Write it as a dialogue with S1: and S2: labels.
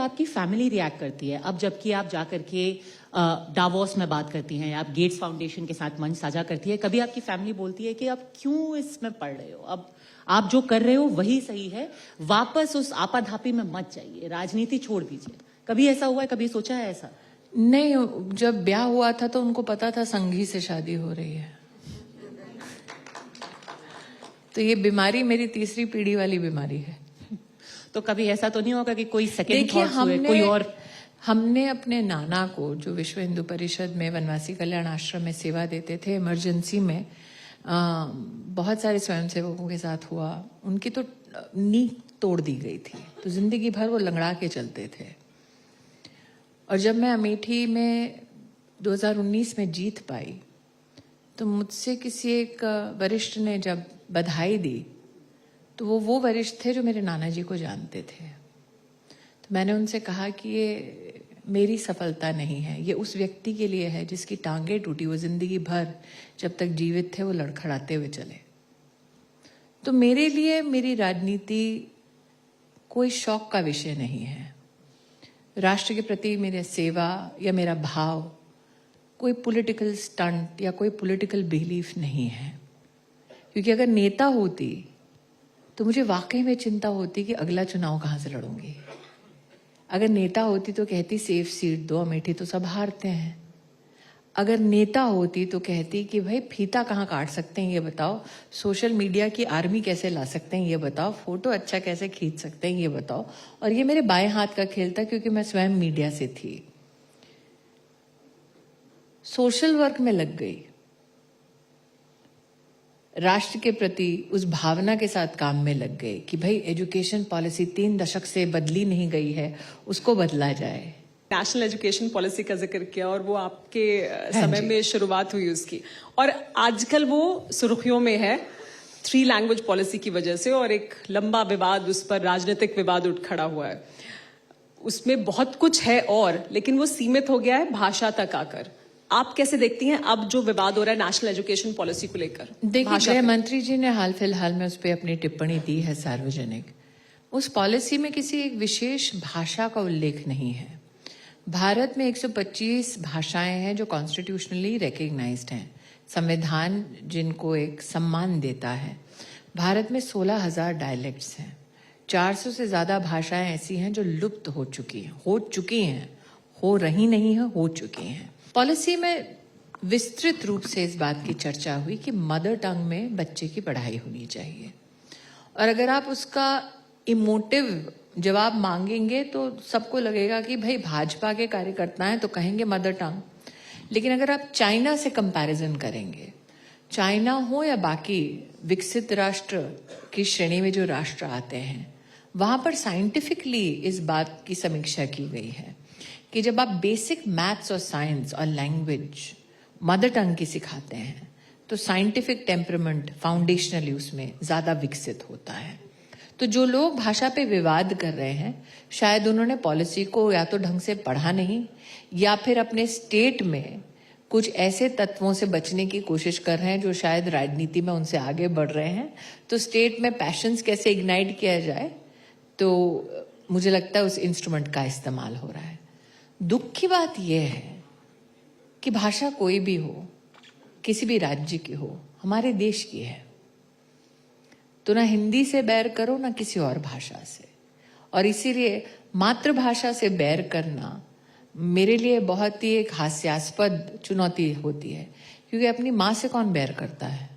S1: आपकी family react करती है? अब जबकि आप जाकर के डावोस में बात करती हैं, आप गेट्स फाउंडेशन के साथ मंच साझा करती है, कभी आपकी फैमिली बोलती है कि आप क्यों इसमें पढ़ रहे हो, अब आप जो कर रहे हो वही सही है, वापस उस आपाधापी में मत जाइए, राजनीति छोड़ दीजिए? कभी ऐसा हुआ है, कभी सोचा है ऐसा?
S2: नहीं, जब ब्याह हुआ था तो उनको पता था संगी से शादी हो रही है। तो ये बीमारी मेरी तीसरी पीढ़ी वाली बीमारी है।
S1: तो कभी ऐसा तो नहीं होगा कि कोई सेकंड थॉट्स हुए, कोई और?
S2: हमने अपने नाना को, जो विश्व हिंदू परिषद में वनवासी कल्याण आश्रम में सेवा देते थे, इमरजेंसी में बहुत सारे स्वयंसेवकों के साथ हुआ, उनकी तो नींव तोड़ दी गई थी, तो जिंदगी भर वो लंगड़ा के चलते थे। और जब मैं अमेठी में 2019 में जीत पाई, तो मुझसे किसी एक वरिष्ठ ने जब बधाई दी, तो वो वरिष्ठ थे जो मेरे नाना जी को जानते थे। तो मैंने उनसे कहा कि ये मेरी सफलता नहीं है, ये उस व्यक्ति के लिए है जिसकी टांगें टूटी, वो जिंदगी भर जब तक जीवित थे वो लड़खड़ाते हुए चले। तो मेरे लिए मेरी राजनीति कोई शौक का विषय नहीं है। राष्ट्र के प्रति मेरी सेवा या मेरा भाव कोई पॉलिटिकल स्टंट या कोई पॉलिटिकल बिलीफ नहीं है। क्योंकि अगर नेता होती तो मुझे वाकई में चिंता होती कि अगला चुनाव कहां से लड़ूंगी। अगर नेता होती तो कहती सेफ सीट दो, अमेठी तो सब हारते हैं। अगर नेता होती तो कहती कि भाई फीता कहाँ काट सकते हैं ये बताओ, सोशल मीडिया की आर्मी कैसे ला सकते हैं ये बताओ, फोटो अच्छा कैसे खींच सकते हैं ये बताओ। और ये मेरे बाएं हाथ का खेल था क्योंकि मैं स्वयं मीडिया से थी। सोशल वर्क में लग गई, राष्ट्र के प्रति उस भावना के साथ काम में लग गए कि भाई एजुकेशन पॉलिसी 3 दशक से बदली नहीं गई है, उसको बदला जाए।
S3: नेशनल एजुकेशन पॉलिसी का जिक्र किया और वो आपके समय में शुरुआत हुई उसकी, और आजकल वो सुर्खियों में है 3 लैंग्वेज पॉलिसी की वजह से, और एक लंबा विवाद, उस पर राजनीतिक विवाद उठ खड़ा हुआ है। उसमें बहुत कुछ है और, लेकिन वो सीमित हो गया है भाषा तक आकर। आप कैसे देखती हैं अब जो विवाद हो रहा है नेशनल एजुकेशन पॉलिसी को लेकर?
S2: देखिए, गृह मंत्री जी ने हाल फिलहाल में उस पर अपनी टिप्पणी दी है सार्वजनिक। उस पॉलिसी में किसी एक विशेष भाषा का उल्लेख नहीं है। भारत में 125 भाषाएं हैं जो कॉन्स्टिट्यूशनली रिकग्नाइज्ड हैं, संविधान जिनको एक सम्मान देता है। भारत में 16,000 डायलेक्ट्स हैं, 400 से ज्यादा भाषाएं ऐसी हैं जो लुप्त हो चुकी हैं, हो रही नहीं है, हो चुकी हैं। पॉलिसी में विस्तृत रूप से इस बात की चर्चा हुई कि मदर टंग में बच्चे की पढ़ाई होनी चाहिए, और अगर आप उसका इमोटिव जवाब मांगेंगे तो सबको लगेगा कि भाई भाजपा के कार्यकर्ता हैं तो कहेंगे मदर टंग। लेकिन अगर आप चाइना से कंपैरिजन करेंगे, चाइना हो या बाकी विकसित राष्ट्र की श्रेणी में जो राष्ट्र आते हैं, वहां पर साइंटिफिकली इस बात की समीक्षा की गई है कि जब आप बेसिक मैथ्स और साइंस और लैंग्वेज मदर टंग की सिखाते हैं तो साइंटिफिक टेम्परामेंट फाउंडेशनली उसमें ज्यादा विकसित होता है। तो जो लोग भाषा पे विवाद कर रहे हैं, शायद उन्होंने पॉलिसी को या तो ढंग से पढ़ा नहीं, या फिर अपने स्टेट में कुछ ऐसे तत्वों से बचने की कोशिश कर रहे हैं जो शायद राजनीति में उनसे आगे बढ़ रहे हैं। तो स्टेट में पैशंस कैसे इग्नाइट किया जाए, तो मुझे लगता है उस इंस्ट्रूमेंट का इस्तेमाल हो रहा है। दुख की बात यह है कि भाषा कोई भी हो, किसी भी राज्य की हो, हमारे देश की है, तो ना हिंदी से बैर करो ना किसी और भाषा से। और इसीलिए मातृभाषा से बैर करना मेरे लिए बहुत ही एक हास्यास्पद चुनौती होती है, क्योंकि अपनी माँ से कौन बैर करता है।